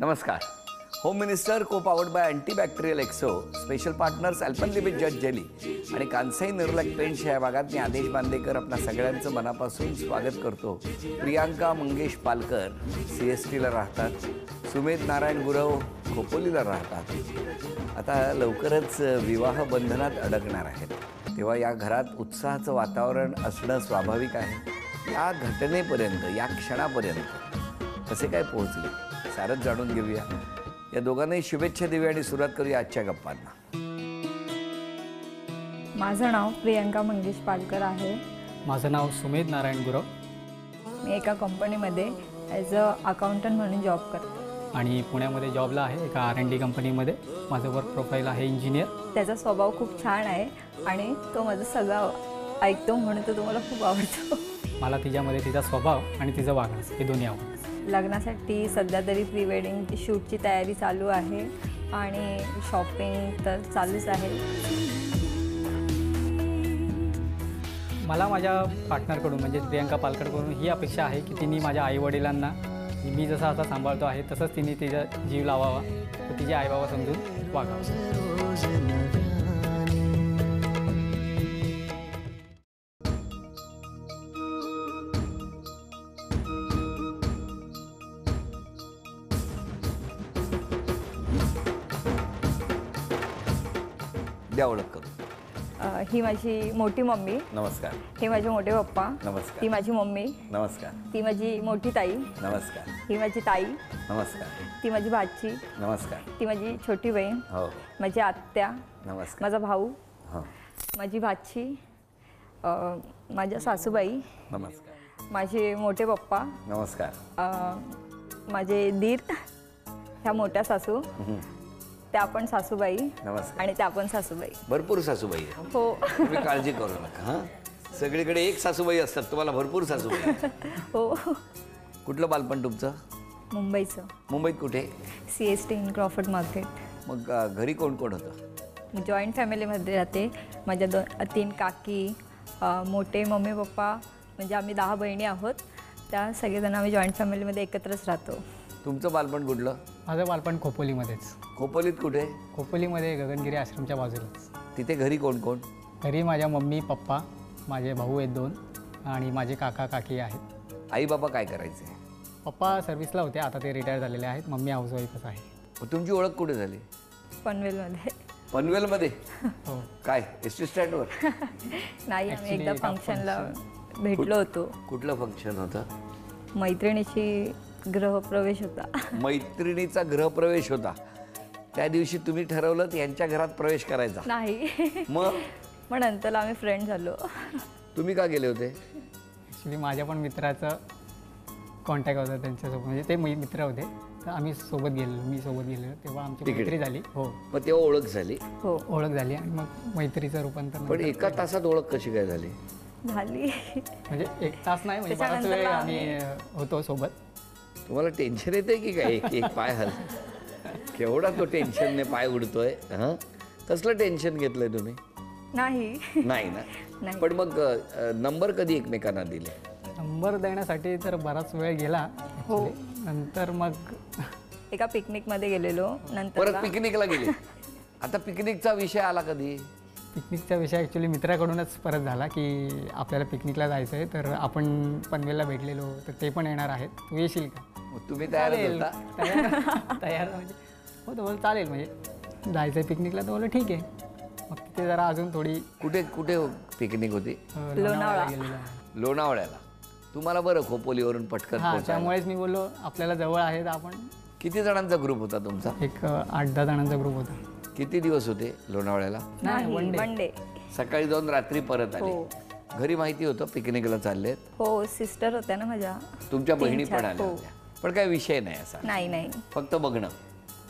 नमस्कार. Home minister को powered by antibacterial एक्सो, स्पेशल पार्टनर्स अल्पनलिमिट जज जेली आणि कांसाई निर्लक पेंट्स या भागात मी आदेश बांदेकर आपल्या सगळ्यांचं मनापासून स्वागत करतो. प्रियांका मंगेश पालकर CSTला राहतात. सुमेध नारायण गुरव खोपोलीला राहतात. आता लवकरच विवाह बंधनात अडकणार आहेत, तेव्हा या घरात उत्साहाचं वातावरण असणं स्वाभाविक आहे. या घटनेपर्यंत, या क्षणापर्यंत कसे काय पोहोचले सारच जाणून घेऊया. या दोघांनाही शुभेच्छा देऊया आणि सुरुवात करूया आजच्या गप्पांना. माझं नाव प्रियांका मंगेश पालकर आहे. माझं नाव सुमेध नारायण गुरव. मी एका कंपनीमध्ये ॲज अ अकाउंटंट म्हणून जॉब करते आणि पुण्यामध्ये जॉबला आहे एका R&D कंपनीमध्ये. माझं वर्क प्रोफाईल आहे इंजिनियर. त्याचा स्वभाव खूप छान आहे आणि तो माझं सगळं ऐकतो म्हणून तो तुम्हाला खूप आवडतो. मला तिच्यामध्ये तिचा स्वभाव आणि तिचं वागणं हे दोन्ही आवडतं. लग्नासाठी सध्या तरी प्री वेडिंग शूटची तयारी चालू आहे आणि शॉपिंग तर चालूच आहे. मला माझ्या पार्टनरकडून म्हणजे प्रियांका पालकरकडून ही अपेक्षा आहे की तिने माझ्या आईवडिलांना मी जसं आता सांभाळतो आहे तसंच तिने तिचा जीव लावावा, तर तिचे आईबाबा समजून वागावं. द्या ओळख करू. ही माझी मोठी मम्मी. नमस्कार. हे माझे मोठे पप्पा. नमस्कार. ती माझी मम्मी. नमस्कार. ती माझी मोठी ताई. नमस्कार. ही माझी ताई. नमस्कार. ती माझी भाची. नमस्कार. ती माझी छोटी बहीण. हो. माझी आत्या. नमस्कार. माझा भाऊ. हो. माझी भाची. माझ्या सासूबाई. नमस्कार. माझे मोठे पप्पा. नमस्कार. माझे दीर. ह्या मोठ्या सासू. त्या पण सासूबाई. नमस्कार. आणि त्या पण सासूबाई. भरपूर सासूबाई आहे. हो. तुम्ही काळजी करू नका. हां, सगळीकडे एक सासूबाई असतात, तुम्हाला भरपूर सासूबाई. हो. कुठलं बालपण तुमचं? मुंबईचं. मुंबईत कुठे? CST in Crawford market. मग घरी कोण कोण होतं? जॉईंट फॅमिलीमध्ये राहते. माझ्या 3 काकी, मोठे मम्मी पप्पा, म्हणजे आम्ही 10 बहिणी आहोत. त्या सगळेजण आम्ही जॉईंट फॅमिलीमध्ये एकत्रच राहतो. तुमचं बालपण कुठलं? माझं बालपण खोपोलीमध्येच. खोपोलीत कुठे? खोपोलीमध्ये गगनगिरी आश्रमच्या बाजूलाच. तिथे घरी कोण कोण? घरी माझ्या मम्मी पप्पा, माझे भाऊ आहेत 2 आणि माझे काका काकी आहेत. आई बाबा काय करायचे? पप्पा सर्व्हिसला होते, आता ते रिटायर झालेले आहेत. मम्मी हाऊसवाईफच आहे. मग तुमची ओळख कुठे झाली? पनवेलमध्ये. पनवेलमध्ये? हो. काय एसटी स्टँडवर? नाही, आम्ही Actually एकदा एका फंक्शनला भेटलो होतो. कुठलं फंक्शन होतं? मैत्रिणीची गृहप्रवेश होता. मैत्रिणीचा गृहप्रवेश होता. त्या दिवशी तुम्ही ठरवलं यांच्या घरात प्रवेश करायचा? नाही. मग नंतर आम्ही फ्रेंड झालो. तुम्ही का गेले होते? ॲक्च्युली माझ्या पण मित्राचं कॉन्टॅक्ट होता त्यांच्यासोबत, म्हणजे ते मित्र होते, तर आम्ही सोबत गेलेलो. मी सोबत गेलेलो तेव्हा आमची मैत्री झाली. हो. मग तेव्हा ओळख झाली? हो, ओळख झाली आणि मग मैत्रीचं रूपांतर. पण एका तासात ओळख कशी काय झाली? झाली. म्हणजे 1 तास नाही, म्हणजे बराच वेळ आम्ही होतो सोबत. तुम्हाला टेन्शन येते की काय? एक पाय हल केवढा तो टेन्शनने पाय उडतोय. हां, कसलं टेन्शन घेतलंय तुम्ही? नाही. नाही ना. पण मग नंबर कधी एकमेकांना दिले? नंबर देण्यासाठी तर बराच वेळ गेला. हो. नंतर मग एका पिकनिकमध्ये गेलेलो. नंतर परत पिकनिकला गेले. आता पिकनिकचा विषय आला कधी? पिकनिकचा विषय ॲक्च्युली मित्राकडूनच परत झाला की आपल्याला पिकनिकला जायचं आहे, तर आपण पनवेलला भेटलेलो, तर ते पण येणार आहेत, तू येशील का? तुम्ही तयार होता? तयार म्हणजे हो, तर बोल चालेल, म्हणजे जायचं आहे पिकनिकला, तर बोललं ठीक आहे. मग तिथे जरा अजून थोडी. कुठे कुठे पिकनिक होती? लोणावळा. लोणावळ्याला. तुम्हाला बरं खोपोलीवरून पटकन पोहोचायला. त्यामुळेच मी बोललो आपल्याला जवळ आहे तर आपण. किती जणांचा ग्रुप होता तुमचा? एक 8-10 जणांचा ग्रुप होता. किती दिवस होते लोणावळ्याला? नाही, वन डे. सकाळी जाऊन रात्री परत आले. हो. घरी माहिती होतं पिकनिकला चाललेत? हो, सिस्टर होत्या ना माझ्या. तुमच्या बहिणी पण 3-4. आल्या हो. होत्या. पण काय विषय नाही असा? नाही. फक्त बघणं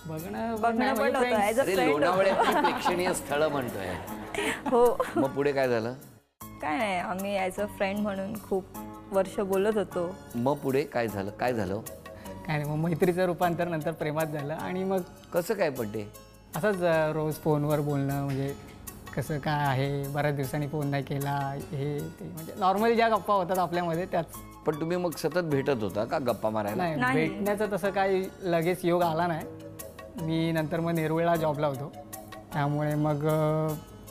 पण म्हणजे होतं ॲज अ अरे फ्रेंड. लोणावळ्यातली प्रेक्षणीय स्थळं म्हणतोय. हो. मग पुढे काय झालं? काय नाही, आम्ही ॲज अ फ्रेंड म्हणून खूप वर्ष बोलत होतो. मग पुढे काय झालं? काय झालं? काय नाही, मग मैत्रीचं रूपांतर नंतर प्रेमात झालं. आणि मग कसं काय? पण ते असंच रोज फोनवर बोलणं, म्हणजे कसं काय आहे, बऱ्याच दिवसांनी फोन नाही केला, हे ते, म्हणजे नॉर्मली ज्या गप्पा होतात आपल्यामध्ये त्याच. पण तुम्ही मग सतत भेटत होता का गप्पा मारायला? नाही, नाही. भेटण्याचं तसं काही लगेच योग आला नाही. मी नंतर मग नेरुळला जॉबला होतो, त्यामुळे मग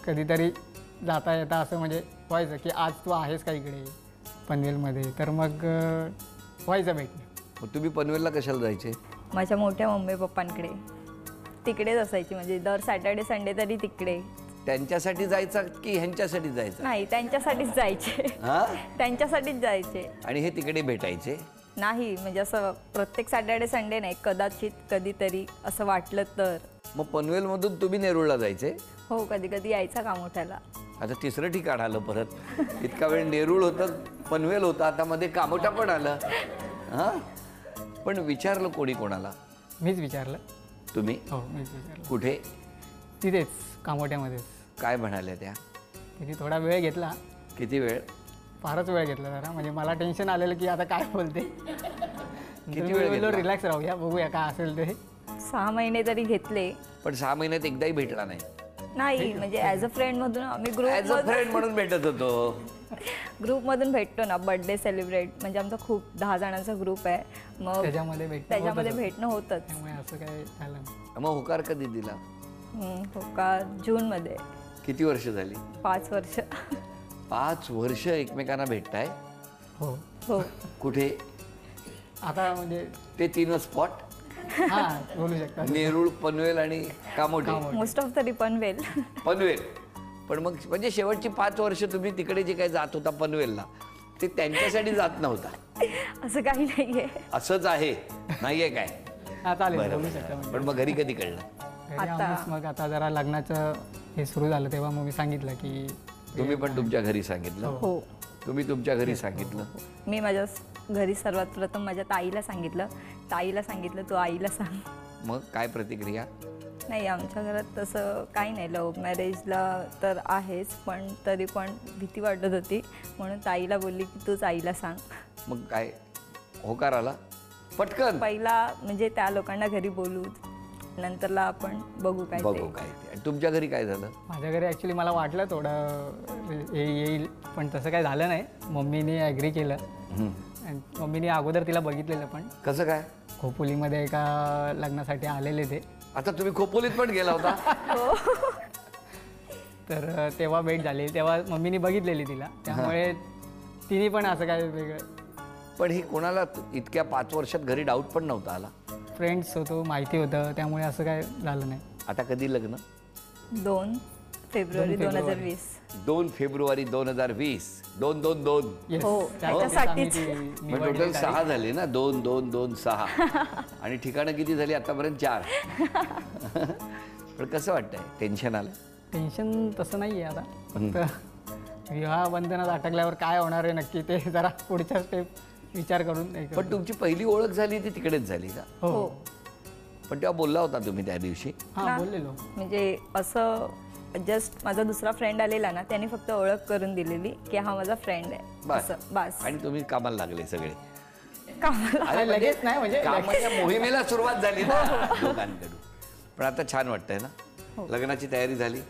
कधीतरी जाता येता असं म्हणजे व्हायचं की आज तू आहेस का इकडे पनवेलमध्ये, तर मग व्हायचं भेटणं. मग तुम्ही पनवेलला कशाला जायचे? माझ्या मोठ्या मम्मी पप्पांकडे तिकडेच असायची, म्हणजे दर सॅटर्डे संडे तरी तिकडे. त्यांच्यासाठी जायचा की ह्यांच्यासाठी जायचा? नाही, त्यांच्यासाठीच जायचे. हा, त्यांच्यासाठीच जायचे. आणि हे तिकडे भेटायचे? नाही, म्हणजे असं प्रत्येक सॅटर्डे संडे नाही, कदाचित कधीतरी असं वाटलं तर. मग पनवेलमधून तुम्ही नेरुळला जायचे? हो, कधी कधी यायचा कामोठ्याला. आता तिसरं ठिकाण आलं परत. इतका वेळ नेरुळ होतं, पनवेल होतं, आता मध्ये कामोठा पण आलं. हां, पण विचारलं कोणी कोणाला? मीच विचारलं. तुम्ही? हो, मीच विचारलं. कुठे? तिथेच कामोठ्यामध्येच. काय म्हणाल्या त्या? तिथे थोडा वेळ घेतला, किती वेळ? फारच वेळ घेतला जरा, म्हणजे मला टेन्शन आलेलं की आता काय बोलते. किती वेळ घेतला? रिलॅक्स राहूया, बघूया काय असेल ते. 6 महिने तरी घेतले. पण 6 महिन्यात एकदाही भेटला नाही? नाही, म्हणजे ॲज अ फ्रेंड मधून आम्ही ॲज अ फ्रेंड म्हणून भेटत होतो. ग्रुपमधून भेटतो ना, बर्थडे सेलिब्रेट, म्हणजे आमचा खूप 10 जणांचा ग्रुप आहे. मग त्याच्यामध्ये भेटणं होतंच. त्यामुळे असं काय झालं नाही. मग होकार कधी दिला? हो का, जूनमध्ये. किती वर्ष झाली? 5 वर्ष. 5 वर्ष एकमेकांना भेटताय? हो. हो. कुठे? आता म्हणजे ते 3 स्पॉट? हां, बोलू शकता. नेरुळ, पनवेल आणि कामोठे. मोस्ट ऑफ तरी पनवेल. पनवेल. पण मग म्हणजे शेवटची 5 वर्ष तुम्ही तिकडे जे काही जात होता पनवेलला, ते त्यांच्यासाठी जात नव्हता? असं काही नाहीये. असंच आहे, नाहीये काय? हां, चालेल, बरं, बोलू बरं. शकता. म्हणजे पण मग घरी कधी कळलं? घरी आम्हीच मग आता जरा लग्नाचं हे सुरू झालं तेव्हा मग मी सांगितलं की तुम्ही पण तुमच्या घरी सांगितलं? हो. तुम्ही तुमच्या घरी सांगितलं? मी माझ्या घरी सर्वात प्रथम माझ्या ताईला सांगितलं. ताईला सांगितलं, तू आईला सांग. मग काय प्रतिक्रिया? नाही, आमच्या घरात तसं काही नाही. लव्ह मॅरेजला तर आहेच, पण तरी पण भीती वाटत होती, म्हणून ताईला बोलली की तूच आईला सांग. मग काय होकार आला पटकन? पहिला म्हणजे त्या लोकांना घरी बोलू, नंतरला आपण बघू काय बघू ते. काय ते. आणि तुमच्या घरी काय झालं? माझ्या घरी ॲक्च्युली मला वाटलं थोडं येईल, पण तसं काही झालं नाही. मम्मीने ॲग्री केलं. आणि मम्मीने अगोदर तिला बघितलेलं, पण कसं काय? खोपोलीमध्ये एका लग्नासाठी आलेले ते. आता तुम्ही खोपोलीत पण गेला होता? तर तेव्हा भेट झाली, तेव्हा मम्मीने बघितलेली तिला, त्यामुळे तिने पण असं काय वेगळं. पण हे कोणाला इतक्या 5 वर्षात घरी डाऊट पण नव्हता आला? फ्रेंड्स होतो, माहिती होतं, त्यामुळे असं काय झालं नाही. आता कधी लग्न? 2 फेब्रुवारी 2020. 2 फेब्रुवारी 2020. 2-2-2. Yes, हो, त्याच्यासाठीच त्याच्यासाठीच. आम्ही ती मग निवडलेली टोटल तारीख. 6 झाले ना? 2-2-2 6. आणि ठिकाणं किती झाली आतापर्यंत? 4. पण कसं वाटतंय? टेन्शन आलं? टेन्शन तसं नाही आहे आता, फक्त विवाह बंधनात अटकल्यावर काय होणार आहे नक्की ते जरा पुढच्या स्टेप विचार करून हे करू. पण तुमची पहिली ओळख झाली ती तिकडेच झाली का? हो. पण तेव्हा बोलला होता तुम्ही त्या दिवशी? हां, बोललेलो. म्हणजे असं जस्ट माझा दुसरा फ्रेंड आलेला ना, त्याने फक्त ओळख करून दिलेली की हा माझा फ्रेंड आहे, बस. असं बस. आणि तुम्ही कामाला लागले सगळे? कामाला. अरे लगेच नाही, म्हणजे कामाच्या मोहिमेला सुरुवात झाली ना लोकांकडून. पण आता छान वाटतंय ना? लग्नाची तयारी झाली?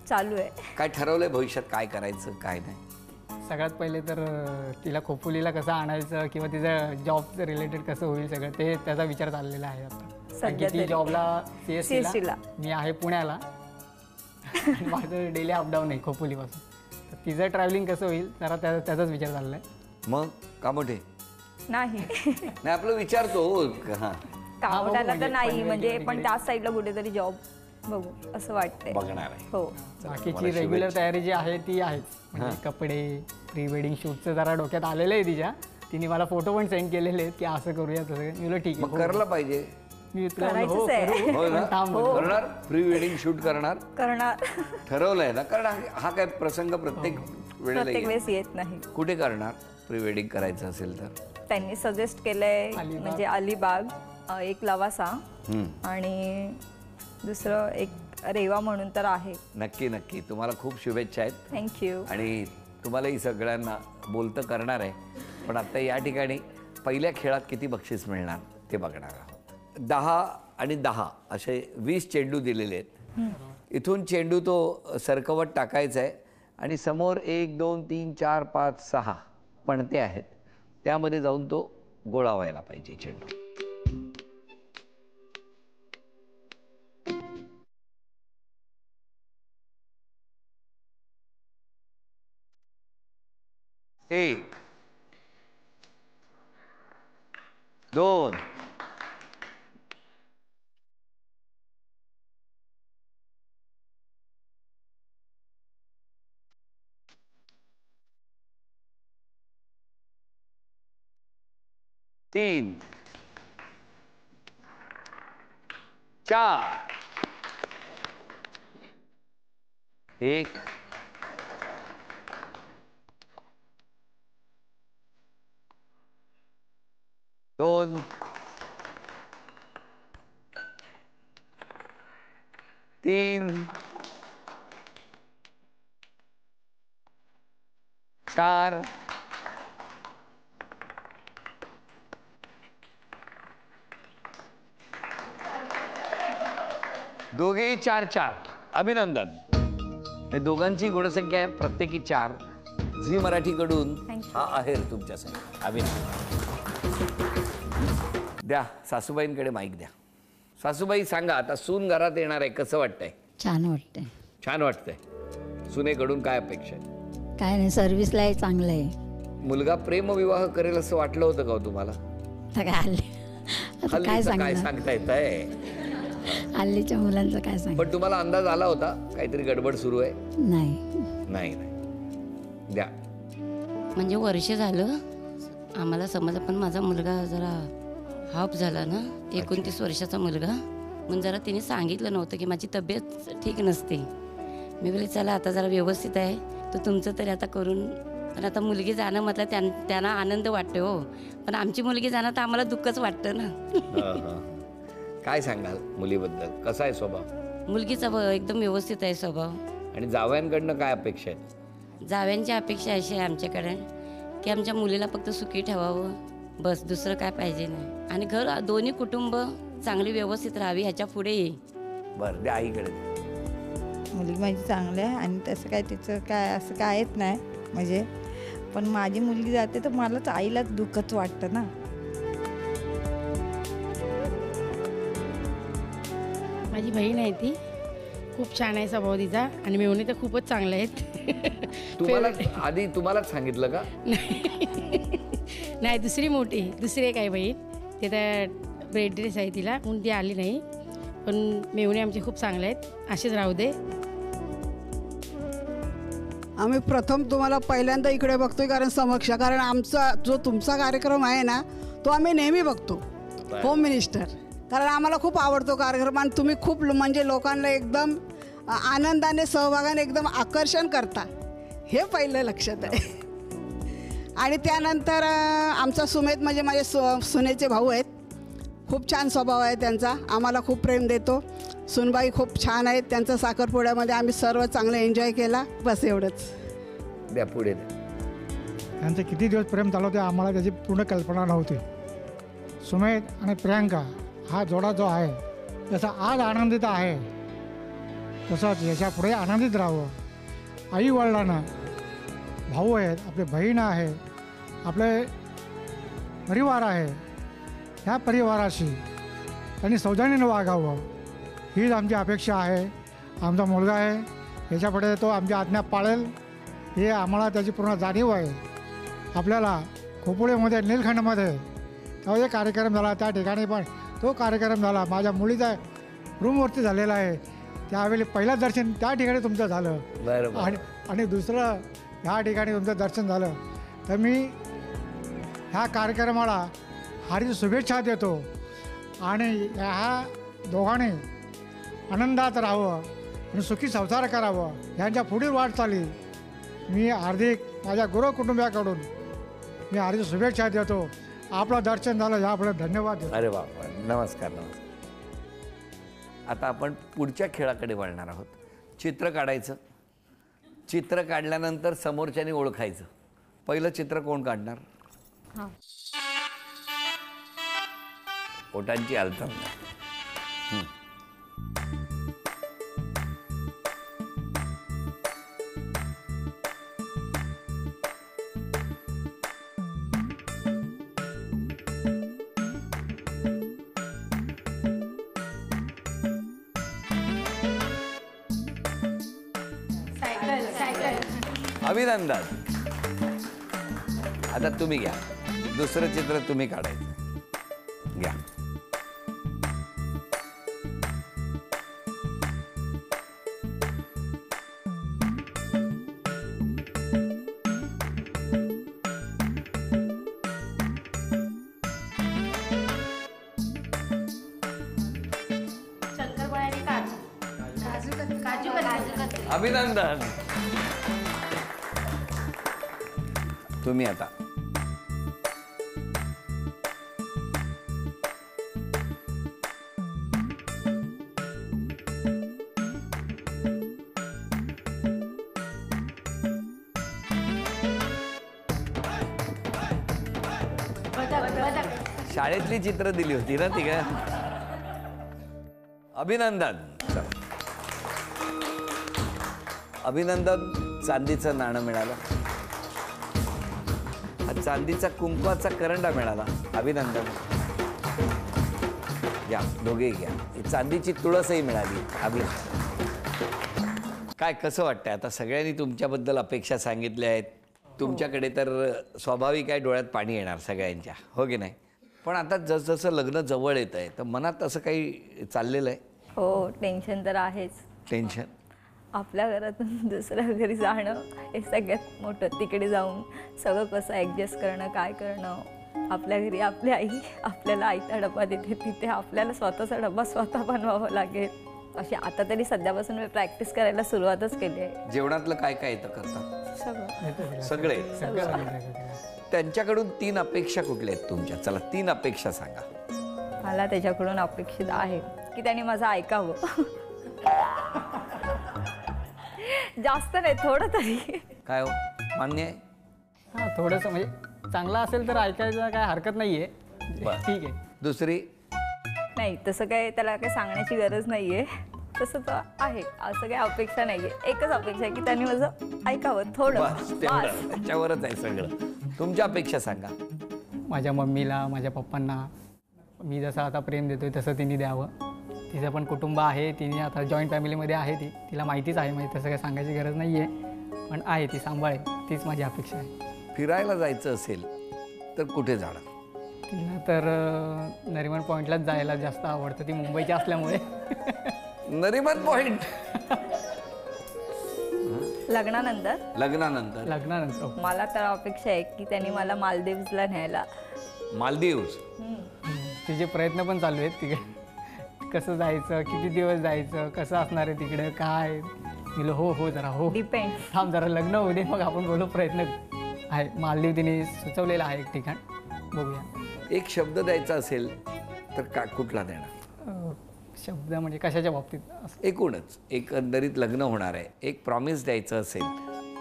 चालू आहे. काय ठरवलंय भविष्यात काय करायचं काय नाही? सगळ्यात पहिले तर तिला खोपोलीला कसं आणायचं किंवा तिचं जॉब रिलेटेड कसं होईल सगळं ते त्याचा विचार चाललेला आहे आता. सध्या ती तरी. जॉबला CST ला. मी आहे पुण्याला. आणि माझं डेली अपडाऊन आहे खोपोलीपासून, तर तिचं ट्रॅव्हलिंग कसं होईल जरा त्याचाच विचार चाललाय. मग कामोठे? नाही, नाही आपलं विचारतो. हां, कामोठ्याला तर म्हणजे नाही, पनवेल म्हणजे किंवा पण त्याच साईडला कुठेतरी जॉब बघू असं वाटतंय. बघणार आहे. हो. बाकीची रेग्युलर तयारी जी आहे ती आहेच, म्हणजे कपडे, प्री वेडिंग शूटचं जरा डोक्यात आलेलं आहे तिच्या. तिने मला फोटो पण सेंड केलेले आहेत की असं करूया तसं. मी बोललो ठीक आहे, मग करायला पाहिजे. मी तुला बोललो, करायचंच आहे. करू. हो ना? पण थांब बोललो. करणार? प्री वेडिंग शूट करणार? करणार. ठरवलंय ना? कारण हा काय प्रसंग प्रत्येक वेळेला प्रत्येक येईल. वेळेस येत नाही. कुठे करणार प्री वेडिंग करायचं असेल तर? त्यांनी सजेस्ट केलंय अलिबाग. म्हणजे अलिबाग, एक लवासा हम्म. आणि दुसरं एक रेवा म्हणून तर आहे. नक्की नक्की. तुम्हाला खूप शुभेच्छा आहेत. थँक्यू. आणि तुम्हालाही सगळ्यांना बोलतं करणार आहे. पण आता या ठिकाणी पहिल्या खेळात किती बक्षीस मिळणार ते बघणार आहोत. 10 आणि 10 असे 20 चेंडू दिलेले आहेत. इथून चेंडू तो सरकवत टाकायचा आहे आणि समोर 1 2 3 4 5 6 पणते आहेत. त्यामध्ये जाऊन तो गोळा व्हायला पाहिजे चेंडू. एक, दोन, तीन, चार, एक, दोन, तीन, चार, दोघेही 4-4. अभिनंदन. हे दोघांची गुणसंख्या आहे प्रत्येकी 4. झी मराठीकडून Thank you. हा आहेर तुमच्यासाठी. अभिनंदन. द्या सासूबाईंकडे माईक द्या. सासूबाई सांगा, आता सून घरात येणार आहे, कसं वाटतंय? छान वाटतंय. छान वाटतंय. सुनेकडून काय अपेक्षा आहे? काय नाही, सर्व्हिसलाही चांगलं आहे. मुलगा प्रेमविवाह करेल असं वाटलं होतं का हो तुम्हाला? आता काय आता काय हल्लीचं काय सांगणार, सांगता येत आहे? हल्लीच्या मुलांचं काय सांग. पण तुम्हाला अंदाज आला होता काहीतरी गडबड सुरू आहे? नाही, नाही नाही. द्या. म्हणजे वर्ष झालं आम्हाला समजलं, पण माझा मुलगा जरा हाफ झाला ना, 29 वर्षाचा मुलगा. मग जरा तिने सांगितलं नव्हतं की माझी तब्येत ठीक नसते. मी बोलले चला आता जरा व्यवस्थित आहे तर तुमचं तरी आता करून. पण आता मुलगी जाणं म्हटलं त्यांना आनंद वाटतो हो, पण आमची मुलगी जाणं तर आम्हाला दुःखच वाटतं ना. काय सांगाल मुलीबद्दल? कसा आहे स्वभाव? मुलगीचा एकदम व्यवस्थित आहे स्वभाव. आणि जावयांकडनं काय अपेक्षा आहेत? जाव्यांची अपेक्षा अशी आहे आमच्याकडे की आमच्या मुलीला फक्त सुखी ठेवावं, बस, दुसरं काय पाहिजे नाही. आणि घर दोन्ही कुटुंब चांगली व्यवस्थित राहावी ह्याच्या पुढे येईल. बरं, द्या आईकडे. मुलगी माझी चांगली आहे आणि तसं काय तिचं काय असं कायच नाही म्हणजे. पण माझी मुलगी जाते तर मलाच आईलाच दुःखच वाटतं ना. माझी बहीण आहे ती, खूप छान आहे स्वभाव तिचा आणि मेवणी तर खूपच चांगले आहेत. तुम्हालाच सांगितलं का? नाही, दुसरी एक आहे बहीण, ते तर ब्रेड ड्रेस आहे तिला म्हणून ती आली नाही. पण मेवणी आमचे खूप चांगले आहेत, असेच राहू दे. आम्ही प्रथम तुम्हाला पहिल्यांदा इकडे बघतोय कारण आमचा जो तुमचा कार्यक्रम आहे ना तो आम्ही नेहमी बघतो, होम मिनिस्टर. कारण आम्हाला खूप आवडतो कार्यक्रम आणि तुम्ही खूप म्हणजे लोकांना एकदम आनंदाने सहभागाने एकदम आकर्षण करता, हे पहिलं लक्षात आहे. आणि त्यानंतर आमचा सुमेध म्हणजे माझे सुनेचे भाऊ आहेत, खूप छान स्वभाव आहे त्यांचा, आम्हाला खूप प्रेम देतो. सुनबाई खूप छान आहेत, त्यांचा साखरपुड्यामध्ये आम्ही सर्व चांगलं एन्जॉय केला, बस एवढंच. द्या पुढे द्या. त्यांचे किती दिवस प्रेम चालू होते आम्हाला त्याची पूर्ण कल्पना नव्हती. सुमेध आणि प्रियांका हा जोडा जो आहे त्याचा आज आनंदित आहे तसंच याच्या पुढे आनंदित राहावं. आई वडिलांना, भाऊ आहेत, आपले बहीण आहे, आपले परिवार आहे, ह्या परिवाराशी त्यांनी सौजन्याने वागावं हीच आमची अपेक्षा आहे. आमचा मुलगा आहे, याच्यापुढे तो आमची आज्ञा पाळेल हे आम्हाला त्याची पूर्ण जाणीव आहे. आपल्याला खोपोळीमध्ये निलखंडमध्ये तेव्हा एक कार्यक्रम झाला, त्या ठिकाणी पण तो कार्यक्रम झाला, माझ्या मुलीचा रूमवरती झालेला आहे. त्यावेळी पहिलं दर्शन त्या ठिकाणी तुमचं झालं आणि दुसरं ह्या ठिकाणी तुमचं दर्शन झालं. तर मी ह्या कार्यक्रमाला हार्दिक शुभेच्छा देतो आणि ह्या दोघांनी आनंदात राहावं आणि सुखी संसार करावं ह्यांच्या पुढील वाटचाली मी हार्दिक माझ्या गुरु कुटुंबियाकडून मी हार्दिक शुभेच्छा देतो. आपलं दर्शन झालं यापुढे धन्यवाद देतो. अरे बापा, नमस्कार नमस्कार. आता आपण पुढच्या खेळाकडे वळणार आहोत. चित्र काढायचं. चित्र काढल्यानंतर समोरच्याने ओळखायचं. पहिलं चित्र कोण काढणार? हां. ओटांची हालचाल. अभिनंदन. आता तुम्ही घ्या, दुसरं चित्र तुम्ही काढायचं. घ्या. अभिनंदन. तुम्ही आता शाळेतली चित्र दिली होती ना ती काय. अभिनंदन. अभिनंदन. चांदीचं नाणं मिळालं. चांदीचा कुंकवाचा करंडा मिळाला. अभिनंदन. घ्या, दोघेही घ्या. चांदीची तुळसही मिळाली. अभिनंदन. काय कसं वाटतंय आता? सगळ्यांनी तुमच्याबद्दल अपेक्षा सांगितल्या आहेत. तुमच्याकडे तर स्वाभाविक आहे डोळ्यात पाणी येणार सगळ्यांच्या, हो की नाही? पण आता जसजसं लग्न जवळ येत आहे तर मनात असं काही चाललेलं आहे? हो, टेन्शन तर आहेच. टेन्शन? आपल्या घरातून दुसऱ्या घरी जाणं हे सगळ्यात मोठं. तिकडे जाऊन सगळं कसं ॲडजस्ट करणं, काय करणं. आपल्या घरी आपली आई आपल्याला आईचा डबा देते, तिथे आपल्याला स्वतःचा डबा स्वतः बनवावा लागेल. अशी आता तरी सध्यापासून मी प्रॅक्टिस करायला सुरुवातच केली आहे. जेवणातलं काय काय येतं करता? सगळं. सगळे. त्यांच्याकडून 3 अपेक्षा कुठल्या आहेत तुमच्या? चला 3 अपेक्षा सांगा. मला त्याच्याकडून अपेक्षित आहे की त्याने माझं ऐकावं. जास्त नाही, थोडं तरी. काय हो, मान्य आहे? हां, थोडंसं म्हणजे चांगलं असेल तर ऐकायचं काय हरकत नाही आहे. ठीक आहे. दुसरी? नाही, तसं काय त्याला काही सांगण्याची गरज नाही आहे. तसं तर आहे, असं काही अपेक्षा नाही आहे. एकच अपेक्षा आहे की त्याने माझं ऐकावं थोडं. बस, तेवढं. त्याच्यावरच आहे सगळं. तुमच्या अपेक्षा सांगा. माझ्या मम्मीला, माझ्या पप्पांना मी जसं आता प्रेम देतोय तसं तिने द्यावं. तिचं पण कुटुंब आहे, तिने आता जॉईंट फॅमिलीमध्ये आहे. तिला माहितीच आहे, म्हणजे तसं काही सांगायची गरज नाही आहे. पण आहे, ती सांभाळेल. तीच माझी अपेक्षा आहे. फिरायला जायचं असेल तर कुठे जाणार? तिला तर नरिमन पॉईंटलाच जायला जास्त आवडतं. ती मुंबईची असल्यामुळे. नरिमन पॉइंट? लग्नानंतर? लग्नानंतर मला तर अपेक्षा आहे की त्यांनी मला मालदीव्सला न्यायला. मालदीव्स? तिचे प्रयत्न पण चालू आहेत. तिकडे कसं जायचं, किती दिवस जायचं, कसं असणार आहे तिकडे, काय. मी हो जरा हो, डिपेंड. थांब जरा लग्न होऊ दे, मग आपण बोलू. प्रयत्न आहे. मालदीव तिने सुचवलेलं आहे एक ठिकाण, बघूया. एक शब्द द्यायचा असेल तर कुठला देणार? शब्द म्हणजे कशाच्या बाबतीत? एकूणच एकंदरीत लग्न होणार आहे, एक प्रॉमिस द्यायचं असेल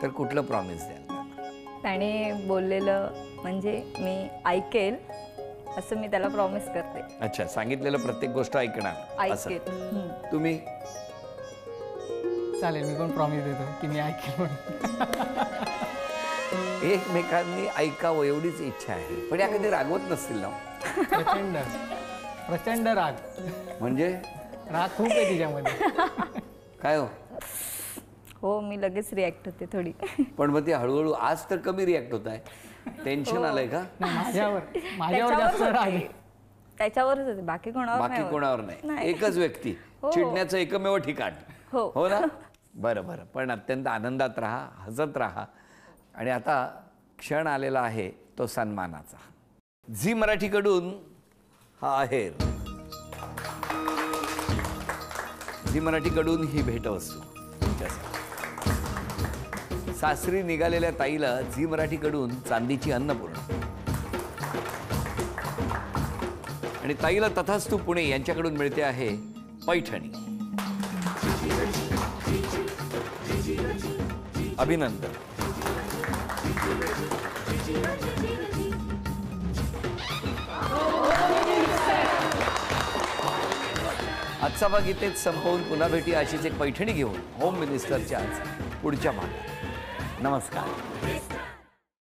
तर कुठलं प्रॉमिस द्याल? त्याने बोललेलं म्हणजे मी ऐकेल असं मी त्याला प्रॉमिस करते. अच्छा, सांगितलेलं प्रत्येक गोष्ट ऐकणार असं. ऐकेल. तुम्ही? चालेल, मी पण प्रॉमिस देतो की मी ऐकेल म्हणून. एकमेकांनी ऐकावं एवढीच इच्छा आहे. पण या कधी रागवत नसतील ना? प्रचंड राग. म्हणजे राग खूप आहे तिच्यामध्ये. काय हो? हो, मी लगेच रिॲक्ट होते थोडी. पण मग ती हळूहळू आज तर कमी रिॲक्ट होत आहे. टेन्शन आलंय का? माझ्यावर जास्त राग. त्याच्यावरच होते, बाकी कोणावर नाही. एकच व्यक्ती, चिडण्याचं एकमेव ठिकाण. हो ना? बरं. पण अत्यंत आनंदात राहा, हसत राहा. आणि आता क्षण आलेला आहे तो सन्मानाचा. झी मराठीकडून हा आहेर. झी मराठीकडून ही भेटवस्तू. सासरी निघालेल्या ताईला झी मराठीकडून चांदीची अन्नपूर्णा. आणि ताईला तथास्तु पुणे यांच्याकडून मिळते आहे पैठणी. अभिनंदन. आजचा भाग इथेच संपवून पुन्हा भेटी अशीच एक पैठणी घेऊन होम मिनिस्टरच्या आज पुढच्या भागात. नमस्कार.